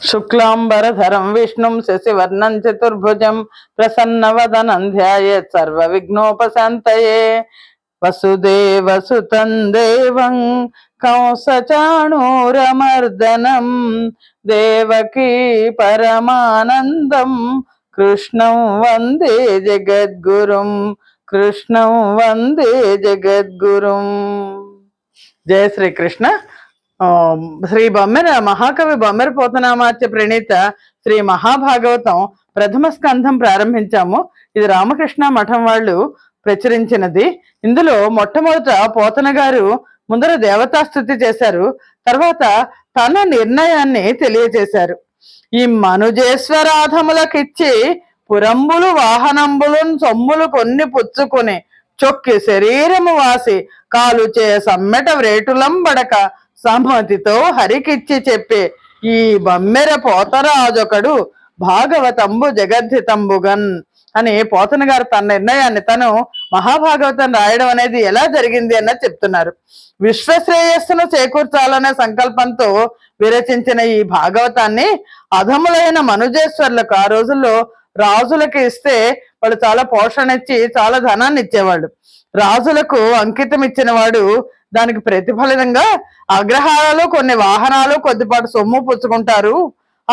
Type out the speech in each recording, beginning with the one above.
శుక్లాంబరధరం విష్ణుం శశివర్ణం చతుర్భుజం ప్రసన్నవదనం ధ్యాయేత్ సర్వవిఘ్నోపశాంతయే. వసుదేవసుతం దేవం కంసచాణూరమర్దనం దేవకీ పరమానందం కృష్ణం వందే జగద్గురుం. కృష్ణం వందే జగద్గురుం. జయ శ్రీకృష్ణ. శ్రీ బొమ్మెర మహాకవి బొమ్మెర పోతనామాత్య ప్రణీత శ్రీ మహాభాగవతం ప్రథమ స్కంధం ప్రారంభించాము. ఇది రామకృష్ణ మఠం వాళ్ళు ప్రచురించినది. ఇందులో మొట్టమొదట పోతన గారు ముందర దేవతాస్తుతి చేశారు, తర్వాత తన నిర్ణయాన్ని తెలియజేశారు. ఈ మనుజేశ్వరాధములకిచ్చి పురంబులు వాహనంబులు సొమ్ములు కొన్ని పుచ్చుకుని చొక్కి శరీరము వాసి కాలుచే సమ్మెట వ్రేటులంబడక సమ్మతితో హరికిచ్చి చెప్పే ఈ బమ్మెర పోతరాజొకడు భాగవతంబు జగద్ధితంబుగన్ అని పోతన గారు తన నిర్ణయాన్ని, తను మహాభాగవతం రాయడం అనేది ఎలా జరిగింది అన్నది చెప్తున్నారు. విశ్వశ్రేయస్సును చేకూర్చాలనే సంకల్పంతో విరచించిన ఈ భాగవతాన్ని అధములైన మనుజేశ్వర్లకు, ఆ రోజుల్లో రాజులకి ఇస్తే వాళ్ళు చాలా పోషణ ఇచ్చి చాలా ధనాన్ని ఇచ్చేవాళ్ళు. రాజులకు అంకితం ఇచ్చిన వాడు దానికి ప్రతిఫలితంగా అగ్రహారాలు, కొన్ని వాహనాలు, కొద్దిపాటు సొమ్ము పుచ్చుకుంటారు.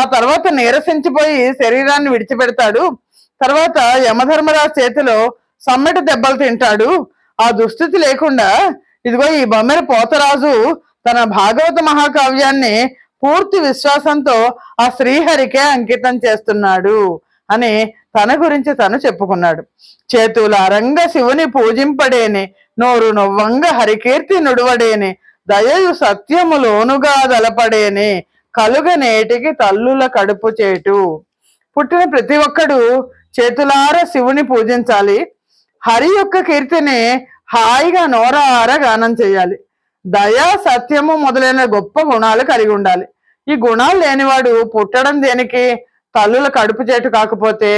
ఆ తర్వాత నీరసించిపోయి శరీరాన్ని విడిచిపెడతాడు. తర్వాత యమధర్మరాజు చేతిలో సమ్మెట దెబ్బలు తింటాడు. ఆ దుస్థితి లేకుండా ఇదిగో ఈ బొమ్మెర పోతరాజు తన భాగవత మహాకావ్యాన్ని పూర్తి విశ్వాసంతో ఆ శ్రీహరికే అంకితం చేస్తున్నాడు అని తన గురించి తను చెప్పుకున్నాడు. చేతులారంగ శివుని పూజింపడేని, నోరు నొవ్వంగ హరికీర్తి నుడువడేని, దయయు సత్యములోనుగా దలపడేని, కలుగనేటికి తల్లుల కడుపు చేటు. పుట్టిన ప్రతి ఒక్కడు చేతులార శివుని పూజించాలి. హరి యొక్క కీర్తిని హాయిగా నోరార గానం చేయాలి. దయా సత్యము మొదలైన గొప్ప గుణాలు కలిగి ఉండాలి. ఈ గుణాలు లేనివాడు పుట్టడం దేనికి, తల్లుల కడుపు చేటు కాకపోతే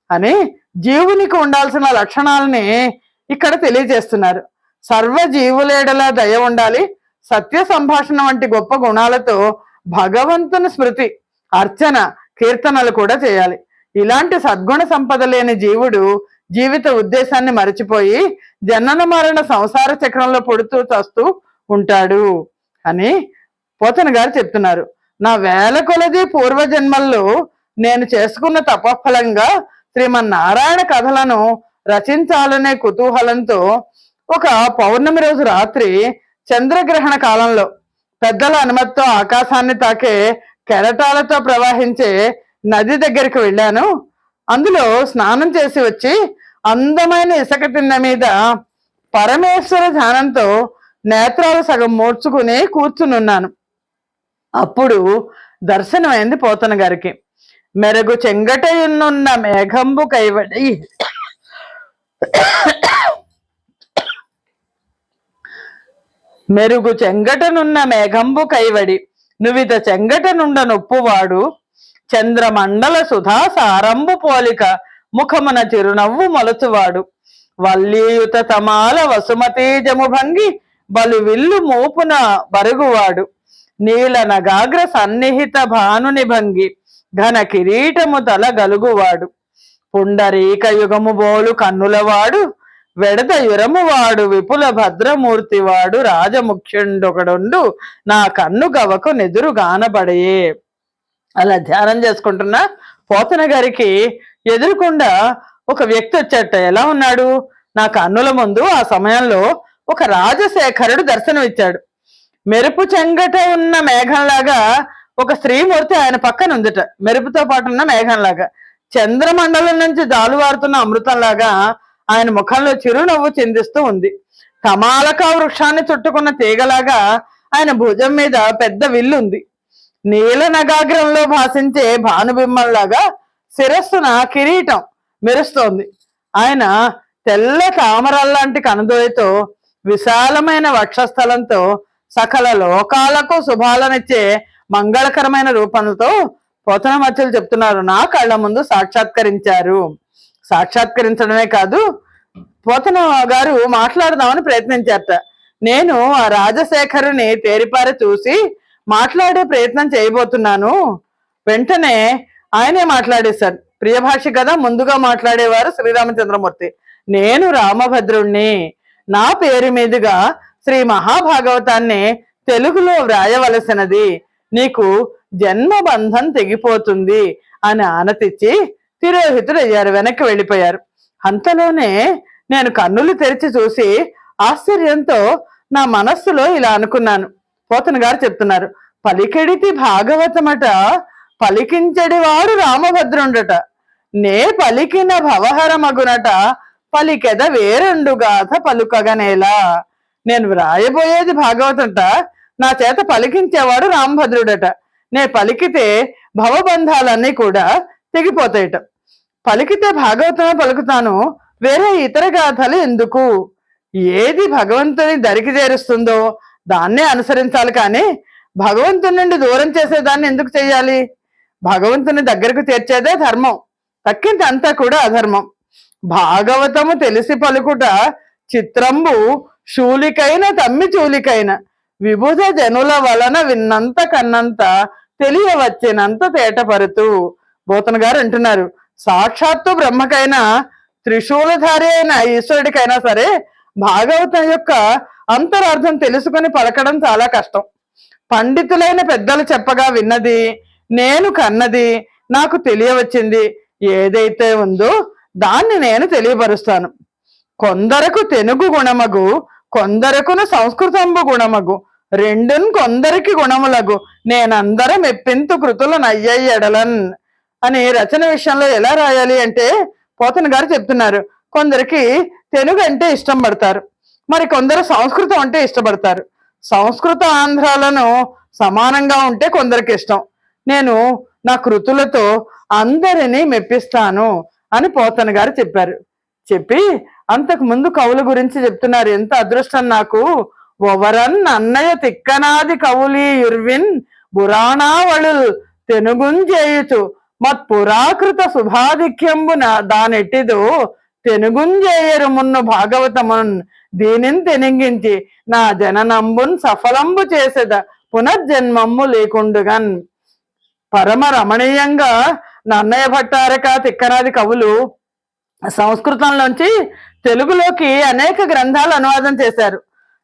అని జీవునికి ఉండాల్సిన లక్షణాలని ఇక్కడ తెలియజేస్తున్నారు. సర్వ జీవులేడలా దయ ఉండాలి. సత్య సంభాషణ వంటి గొప్ప గుణాలతో భగవంతుని స్మృతి, అర్చన, కీర్తనలు కూడా చేయాలి. ఇలాంటి సద్గుణ సంపద లేని జీవుడు జీవిత ఉద్దేశాన్ని మరచిపోయి జనన మరణ సంసార చక్రంలో పుడుతూ చస్తూ ఉంటాడు అని పోతన గారు చెప్తున్నారు. నా వేల కొలది పూర్వజన్మల్లో నేను చేసుకున్న తపఫలంగా శ్రీమన్నారాయణ కథలను రచించాలనే కుతూహలంతో ఒక పౌర్ణమి రోజు రాత్రి చంద్రగ్రహణ కాలంలో పెద్దల అనుమతితో ఆకాశాన్ని తాకే కెరటాలతో ప్రవహించే నది దగ్గరికి వెళ్ళాను. అందులో స్నానం చేసి వచ్చి అందమైన ఇసుక తిన్న మీద పరమేశ్వర ధ్యానంతో నేత్రాలు సగం మూర్చుకుని కూర్చునున్నాను. అప్పుడు దర్శనమైంది పోతన గారికి. మెరుగు చెంగటయున్నున్న మేఘంబు కైవడి మెరుగు చెంగటనున్న మేఘంబు కైవడి నువిత చెంగట నుండ నొప్పువాడు చంద్రమండల సుధా సారంబు పోలిక ముఖమున చిరునవ్వు మొలచువాడు వల్లీయుత తమాల వసుమతీజము భంగి బలు విల్లు మోపున బరుగువాడు నీల నగాగ్ర సన్నిహిత భానుని భంగి ఘన కిరీటము తల గలుగువాడు పుండరీక యుగము బోలు కన్నులవాడు వెడత యురమువాడు విపుల భద్రమూర్తివాడు రాజముఖ్యుండొకడుండు నా కన్ను గవకు నెదురు గానబడయే. అలా ధ్యానం చేసుకుంటున్న పోతన గారికి ఎదురుకుండా ఒక వ్యక్తి వచ్చాట. ఎలా ఉన్నాడు? నా కన్నుల ముందు ఆ సమయంలో ఒక రాజశేఖరుడు దర్శనమిచ్చాడు. మెరుపు చెంగట ఉన్న మేఘంలాగా ఒక స్త్రీమూర్తి ఆయన పక్కన ఉందిట. మెరుపుతో పాటు ఉన్న మేఘంలాగా, చంద్రమండలం నుంచి జాలువారుతున్న అమృతంలాగా ఆయన ముఖంలో చిరునవ్వు చిందిస్తూ ఉంది. తమాలకా వృక్షాన్ని చుట్టుకున్న తీగలాగా ఆయన భుజం మీద పెద్ద విల్లు ఉంది. నీల నగాగ్రంలో భాషించే భానుబింబంలాగా శిరస్సున కిరీటం మెరుస్తోంది. ఆయన తెల్ల తామరల్లాంటి కనుదోయతో, విశాలమైన వక్షస్థలంతో, సకల లోకాలకు శుభాలనిచ్చే మంగళకరమైన రూపంతో పోతనమాత్యులు చెప్తున్నారు, నా కళ్ళ ముందు సాక్షాత్కరించారు. సాక్షాత్కరించడమే కాదు, పోతన గారు మాట్లాడదామని ప్రయత్నించారట. నేను ఆ రాజశేఖరుని తేరిపారి చూసి మాట్లాడే ప్రయత్నం చేయబోతున్నాను. వెంటనే ఆయనే మాట్లాడేశారు. ప్రియభాష కదా, ముందుగా మాట్లాడేవారు శ్రీరామచంద్రమూర్తి. నేను రామభద్రుణ్ణి, నా పేరు మీదుగా శ్రీ మహాభాగవతాన్ని తెలుగులో వ్రాయవలసినది, నీకు జన్మబంధం తెగిపోతుంది అని ఆనతిచ్చి తిరోహితుడయ్యారు, వెనక్కి వెళ్ళిపోయారు. అంతలోనే నేను కన్నులు తెరిచి చూసి ఆశ్చర్యంతో నా మనస్సులో ఇలా అనుకున్నాను. పోతన గారు చెప్తున్నారు, పలికెడితి భాగవతమట, పలికించడివాడు రామభద్రుండట, నే పలికిన భవహరమగునట, పలికెద వేరెండు గాథ పలుకగనేలా. నేను వ్రాయబోయేది భాగవతంట, నా చేత పలికించేవాడు రామభద్రుడట, నే పలికితే భవబంధాలన్నీ కూడా తెగిపోతాయట. పలికితే భాగవతమే పలుకుతాను, వేరే ఇతర గాథలు ఎందుకు? ఏది భగవంతుని దరికి చేరుస్తుందో దాన్నే అనుసరించాలి, కానీ భగవంతుని నుండి దూరం చేసేదాన్ని ఎందుకు చెయ్యాలి? భగవంతుని దగ్గరకు చేర్చేదే ధర్మం, తక్కింది అంతా కూడా అధర్మం. భాగవతము తెలిసి పలుకుట చిత్రంబు, శూలికైన తమ్మి చూలికైన, విభుజ జనుల వలన విన్నంత కన్నంత, తెలియవచ్చినంత తేటపరుతూ. పోతన గారు అంటున్నారు, సాక్షాత్తు బ్రహ్మకైనా త్రిశూలధారి అయిన ఈశ్వరుడికైనా సరే భాగవతం యొక్క అంతరార్థం తెలుసుకొని పలకడం చాలా కష్టం. పండితులైన పెద్దలు చెప్పగా విన్నది, నేను కన్నది, నాకు తెలియవచ్చింది ఏదైతే ఉందో దాన్ని నేను తెలియపరుస్తాను. కొందరకు తెలుగు గుణమగు, కొందరకును సంస్కృతంబు గుణమగు, రెండున్ కొందరికి గుణములగు, నేనందరం మెప్పింతు కృతులు నయ్యెడలన్ అని రచన విషయంలో ఎలా రాయాలి అంటే పోతన గారు చెప్తున్నారు. కొందరికి తెలుగు అంటే ఇష్టం పడతారు, మరి కొందరు సంస్కృతం అంటే ఇష్టపడతారు. సంస్కృత ఆంధ్రాలను సమానంగా ఉంటే కొందరికి ఇష్టం. నేను నా కృతులతో అందరినీ మెప్పిస్తాను అని పోతన గారు చెప్పారు. చెప్పి అంతకు ముందు కవుల గురించి చెప్తున్నారు. ఎంత అదృష్టం నాకు, ఒవరన్ అన్నయ్య తిక్కనాది కవులి యుర్విన్ పురాణావళు తెనుగుంజేయుచు మత్ పురాకృత శుభాధిక్యంబు దానెట్టిదో తెనుగుంజేయరు మున్ను భాగవతమున్ దీనిని తెనింగించి నా జననంబున్ సఫలంబు చేసేద పునర్జన్మమ్ము లేకుండుగన్. పరమ రమణీయంగా నన్నయ్య భట్టారక తిక్కనాది కవులు సంస్కృతంలోంచి తెలుగులోకి అనేక గ్రంథాలు అనువాదం చేశారు.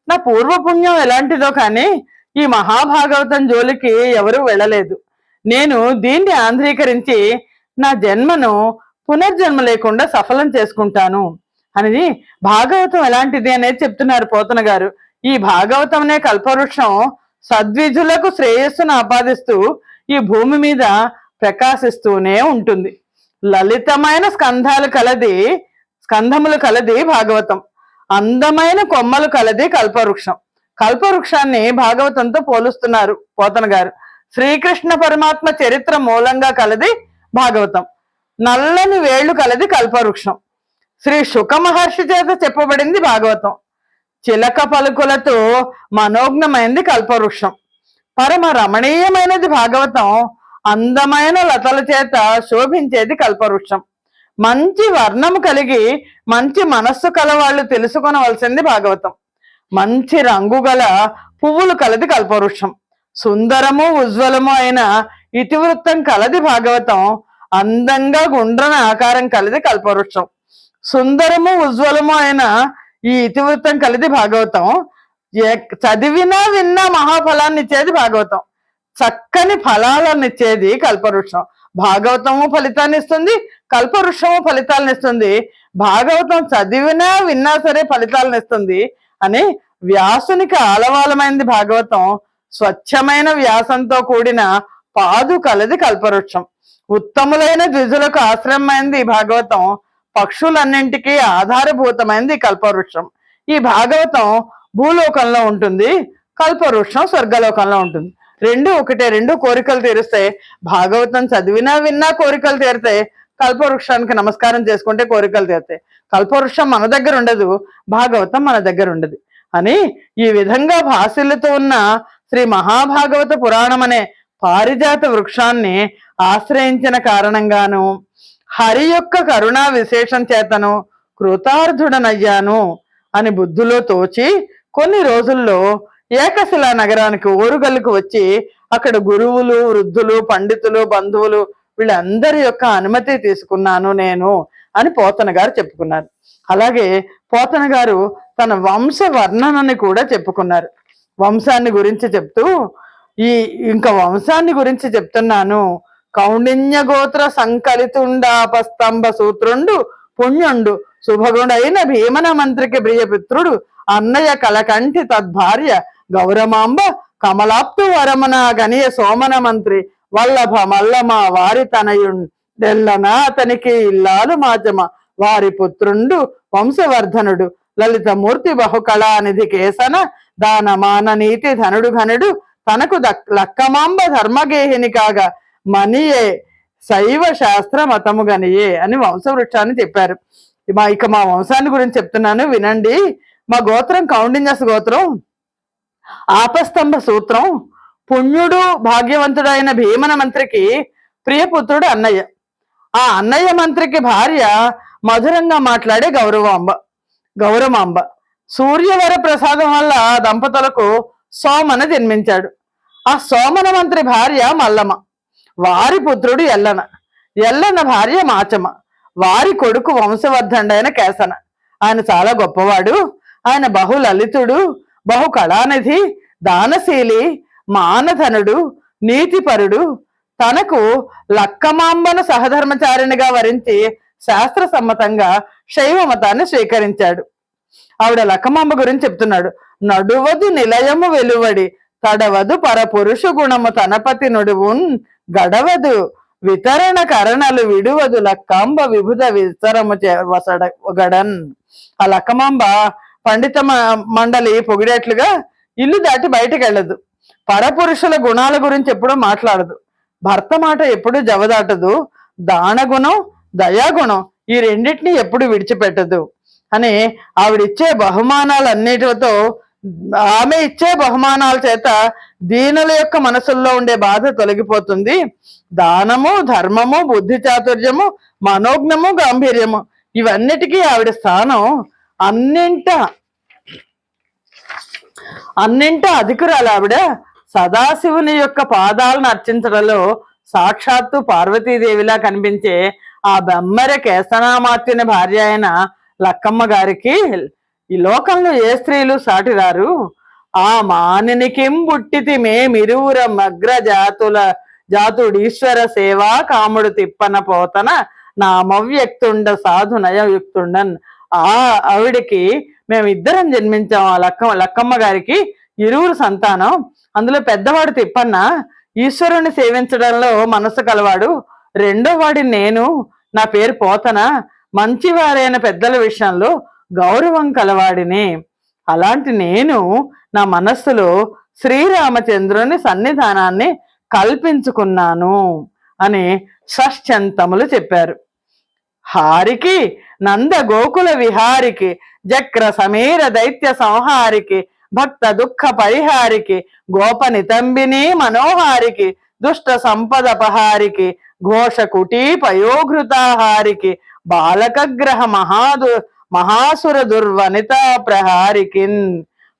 నా పూర్వపుణ్యం ఎలాంటిదో కానీ ఈ మహాభాగవతం జోలికి ఎవరూ వెళ్ళలేదు. నేను దీన్ని ఆంధ్రీకరించి నా జన్మను పునర్జన్మ లేకుండా సఫలం చేసుకుంటాను అని. భాగవతం ఎలాంటిది అనేది చెప్తున్నారు పోతన గారు. ఈ భాగవతంనే కల్పవృక్షం సద్విజులకు శ్రేయస్సును ఆపాదిస్తూ ఈ భూమి మీద ప్రకాశిస్తూనే ఉంటుంది. లలితమైన స్కంధములు కలది భాగవతం, అందమైన కొమ్మలు కలది కల్పవృక్షం. కల్పవృక్షాన్ని భాగవతంతో పోలుస్తున్నారు పోతన గారు. శ్రీకృష్ణ పరమాత్మ చరిత్ర మూలంగా కలది భాగవతం, నల్లని వేళ్లు కలది కల్పవృక్షం. శ్రీ శుక మహర్షి చేత చెప్పబడింది భాగవతం, చిలక పలుకులతో మనోజ్ఞమైంది కల్పవృక్షం. పరమ రమణీయమైనది భాగవతం, అందమైన లతల చేత శోభించేది కల్పవృక్షం. మంచి వర్ణము కలిగి మంచి మనస్సు కలవాళ్ళు తెలుసుకొనవలసింది భాగవతం. మంచి రంగు గల పువ్వులు కలది కల్పవృక్షం. సుందరము ఉజ్వలము అయిన ఇతివృత్తం కలది భాగవతం. అందంగా గుండ్రన ఆకారం కలది కల్పవృక్షం. సుందరము ఉజ్వలము అయిన ఈ ఇతివృత్తం కలిది భాగవతం. చదివినా విన్నా మహాఫలాన్ని ఇచ్చేది భాగవతం, చక్కని ఫలాలను ఇచ్చేది కల్పవృక్షం. భాగవతము ఫలితాన్ని ఇస్తుంది, కల్పవృక్షము ఫలితాలను ఇస్తుంది. భాగవతం చదివినా విన్నా సరే ఫలితాలను ఇస్తుంది అని వ్యాసునికి ఆలవాలమైంది భాగవతం. స్వచ్ఛమైన వ్యాసంతో కూడిన పాదు కలది కల్పవృక్షం. ఉత్తములైన ద్విజులకు ఆశ్రయమైంది ఈ భాగవతం. పక్షులన్నింటికీ ఆధారభూతమైంది కల్పవృక్షం. ఈ భాగవతం భూలోకంలో ఉంటుంది, కల్పవృక్షం స్వర్గలోకంలో ఉంటుంది. రెండు ఒకటే, రెండు కోరికలు తీరుస్తాయి. భాగవతం చదివినా విన్నా కోరికలు తీరుతాయి, కల్పవృక్షానికి నమస్కారం చేసుకుంటే కోరికలు తీరుతాయి. కల్పవృక్షం మన దగ్గర ఉండదు, భాగవతం మన దగ్గర ఉండదు అని ఈ విధంగా భాషలతో ఉన్న శ్రీ మహాభాగవత పురాణం అనే పారిజాత వృక్షాన్ని ఆశ్రయించిన కారణంగాను హరి యొక్క కరుణా విశేషం చేతను కృతార్థుడనయ్యాను అని బుద్ధిలో తోచి కొన్ని రోజుల్లో ఏకశిలా నగరానికి ఓరుగల్లుకు వచ్చి అక్కడ గురువులు, వృద్ధులు, పండితులు, బంధువులు వీళ్ళందరి యొక్క అనుమతి తీసుకున్నాను నేను అని పోతన గారు చెప్పుకున్నారు. అలాగే పోతన గారు తన వంశ వర్ణనని కూడా చెప్పుకున్నారు. వంశాన్ని గురించి చెప్తూ ఇంకా వంశాన్ని గురించి చెప్తున్నాను. కౌండిన్య గోత్ర సంకలితుండాపస్తంభ సూత్రుండు పుణ్యుండు శుభగుడైన భీమన మంత్రికి ప్రియపుత్రుడు అన్నయ్య కలకంఠి తద్భార్య గౌరమాంబ కమలాప్తు వరమన గనియ సోమన మంత్రి వల్లభ మల్లమ వారి తనయుండెల్లన అతనికి ఇల్లాలు మాజమ వారి పుత్రుండు వంశవర్ధనుడు లలితమూర్తి బహుకళానిధి కేసన దానమాన నీతి ధనుడు ఘనుడు తనకు లక్కమాంబ ధర్మగేహిని కాగా మనియే శైవ శాస్త్ర మతము గనియే అని వంశవృక్షాన్ని చెప్పారు. ఇక మా వంశాన్ని గురించి చెప్తున్నాను వినండి. మా గోత్రం కౌండిన్యస్ గోత్రం. ఆపస్తంభ సూత్రం. పుణ్యుడు భాగ్యవంతుడైన భీమన మంత్రికి ప్రియపుత్రుడు అన్నయ్య. ఆ అన్నయ్య మంత్రికి భార్య మధురంగా మాట్లాడే గౌరమాంబ. సూర్యవర ప్రసాదం వల్ల దంపతులకు సోమన జన్మించాడు. ఆ సోమన మంత్రి భార్య మల్లమ్మ, వారి పుత్రుడు ఎల్లన భార్య మాచమ, వారి కొడుకు వంశవర్ధనుడైన కేసన. ఆయన చాలా గొప్పవాడు. ఆయన బహులలితుడు, బహు కళానిధి, దానశీలి, మానధనుడు, నీతిపరుడు. తనకు లక్కమాంబను సహధర్మచారిణిగా వరించి శాస్త్ర సమ్మతంగా శైవ మతాన్ని స్వీకరించాడు. ఆవిడ లక్కమాంబ గురించి చెప్తున్నాడు. నడువదు నిలయము వెలువడి తడవదు పరపురుషు గుణము తనపతి నుడువున్ గడవదు వితరణ కరణలు విడువదు లక్కాంబ విభుద విస్తరము వసడగడన్. ఆ లక్కమాంబ పండిత మండలి పొగిడేట్లుగా ఇల్లు దాటి బయటకు వెళ్ళదు. పరపురుషుల గుణాల గురించి ఎప్పుడూ మాట్లాడదు. భర్త మాట ఎప్పుడు జవదాటదు. దానగుణం, దయాగుణం ఈ రెండింటినీ ఎప్పుడు విడిచిపెట్టదు అని ఆవిడిచ్చే బహుమానాలన్నిటితో ఆమె ఇచ్చే బహుమానాల చేత దీనుల యొక్క మనసుల్లో ఉండే బాధ తొలగిపోతుంది. దానము, ధర్మము, బుద్ధి చాతుర్యము, మనోజ్ఞము, గాంభీర్యము ఇవన్నిటికీ ఆవిడ స్థానం అన్నింటా అధికురాలు. ఆవిడ సదాశివుని యొక్క పాదాలను అర్చించడంలో సాక్షాత్తు పార్వతీదేవిలా కనిపించే ఆ బెమ్మర కేసనామాత్యుని భార్య అయిన లక్కమ్మ గారికి ఈ లోకంలో ఏ స్త్రీలు సాటిరారు. ఆ మానినికిం బుట్టితి మేమిరువుర మగ్ర జాతుడీశ్వర సేవా కాముడు తిప్పన పోతన నామవ్యక్తుండ సాధు నయయుక్తుండన్. ఆవిడికి మేమిద్దరం జన్మించాం. ఆ లక్కమ్మ గారికి ఇరువురు సంతానం. అందులో పెద్దవాడు తిప్పన్న ఈశ్వరుని సేవించడంలో మనసు కలవాడు. రెండో వాడిని నేను. నా పేరు పోతన. మంచివారైన పెద్దల విషయంలో గౌరవం కలవాడిని. అలాంటి నేను నా మనస్సులో శ్రీరామచంద్రుని సన్నిధానాన్ని కల్పించుకున్నాను అని షష్ఠంతములు చెప్పారు. హారికి నంద గోకుల విహారికి జక్ర సమీర దైత్య సంహారికి భక్త దుఃఖ పరిహారికి గోప నితంబిని మనోహారికి దుష్ట సంపదపహారికి ఘోష కుటీ పయోఘృతాహారికి బాలకగ్రహ మహాసుర దుర్వనిత ప్రహారికిన్.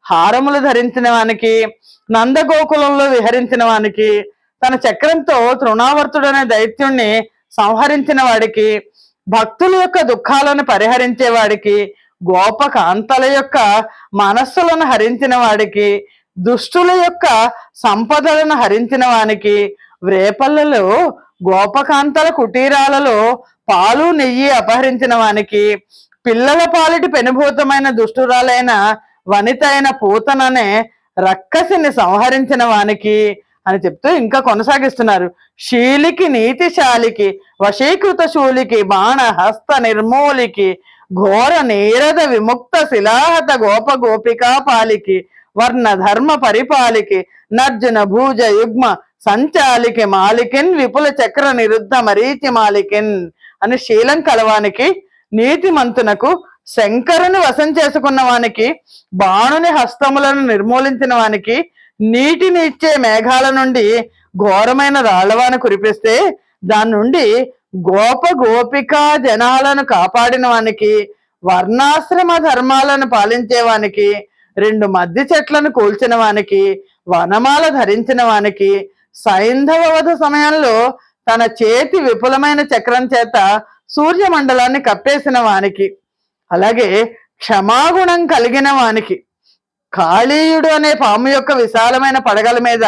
హారములు ధరించిన వానికి, నందగోకులంలో విహరించిన వానికి, తన చక్రంతో తృణావర్తుడనే దైత్యుణ్ణి సంహరించిన వాడికి, భక్తుల యొక్క దుఃఖాలను పరిహరించే వాడికి, గోప కాంతల యొక్క మనస్సులను హరించిన వాడికి, దుష్టుల యొక్క సంపదలను హరించిన వానికి, వ్రేపల్లలో గోపకాంతల కుటీరాలలో పాలు నెయ్యి అపహరించిన వానికి, పిల్లల పాలిటి పెనుభూతమైన దుష్టురాలైన వనిత అయిన పూతననే రక్కసిని సంహరించిన వానికి అని చెప్తూ ఇంకా కొనసాగిస్తున్నారు. శీలికి నీతిశాలికి వశీకృత శూలికి బాణ హస్త నిర్మూలికి ఘోర నీరద విముక్త శిలాహత గోప గోపికా పాలికి వర్ణ ధర్మ పరిపాలికి నర్జున భూజ యుగ్మ సంచాలికి మాలికిన్ విపుల చక్ర నిరుద్ధ మరీచి మాలికిన్ అని శీలం కలవానికి, నీతి మంతునకు, శంకరుని వశం చేసుకున్న వానికి, బాణుని హస్తములను నిర్మూలించిన వానికి, నీటిని ఇచ్చే మేఘాల నుండి ఘోరమైన రాళ్లవాన కురిపిస్తే దాని నుండి గోపికా జనాలను కాపాడిన వానికి, వర్ణాశ్రమ ధర్మాలను పాలించే వానికి, రెండు మద్ది చెట్లను కూల్చిన వానికి, వనమాల ధరించిన వానికి, సైంధవ వధ సమయంలో తన చేతి విపులమైన చక్రం చేత సూర్యమండలాన్ని కప్పేసిన వానికి, అలాగే క్షమాగుణం కలిగిన వానికి, కాళీయుడు అనే పాము యొక్క విశాలమైన పడగల మీద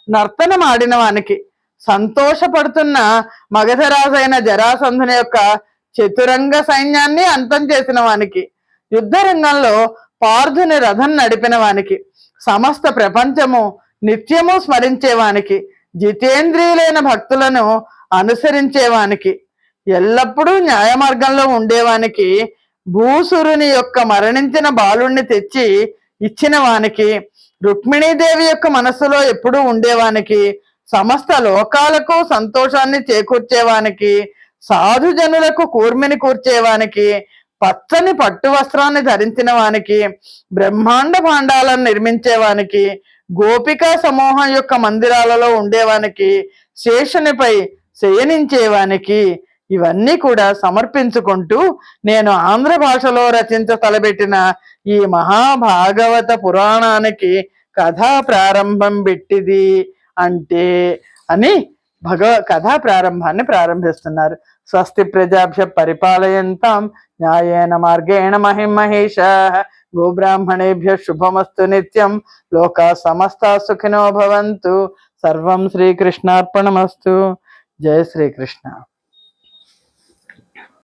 నర్తనం ఆడిన వానికి, సంతోషపడుతున్న మగధరాజైన జరాసంధుని యొక్క చతురంగ సైన్యాన్ని అంతం చేసిన వానికి, యుద్ధ రంగంలో పార్థుని రథం నడిపిన వానికి, సమస్త ప్రపంచము నిత్యము స్మరించేవానికి, జితేంద్రియులైన భక్తులను అనుసరించేవానికి, ఎల్లప్పుడూ న్యాయ మార్గంలో ఉండేవానికి, భూసురుని యొక్క మరణించిన బాలుణ్ణి తెచ్చి ఇచ్చిన వానికి, రుక్మిణీదేవి యొక్క మనస్సులో ఎప్పుడూ ఉండేవానికి, సమస్త లోకాలకు సంతోషాన్ని చేకూర్చేవానికి, సాధుజనులకు కూర్మిని కూర్చేవానికి, పచ్చని పట్టు వస్త్రాన్ని ధరించిన వానికి, బ్రహ్మాండ భాండాలను నిర్మించేవానికి, గోపికా సమూహం యొక్క మందిరాలలో ఉండేవానికి, శేషునిపై శయనించేవానికి, ఇవన్నీ కూడా సమర్పించుకుంటూ నేను ఆంధ్ర భాషలో రచించ తలబెట్టిన ఈ మహాభాగవత పురాణానికి కథా ప్రారంభం పెట్టిది అంటే అని కథా ప్రారంభాన్ని ప్రారంభిస్తున్నారు. స్వస్తి ప్రజాభ్య పరిపాలయంతాం న్యాయేన మార్గేణ మహిమహేషాః గోబ్రాహ్మణేభ్య శుభమస్తు నిత్యం లోకా సమస్తా సుఖినో భవంతు. సర్వం శ్రీకృష్ణార్పణమస్తు. జయ శ్రీకృష్ణ.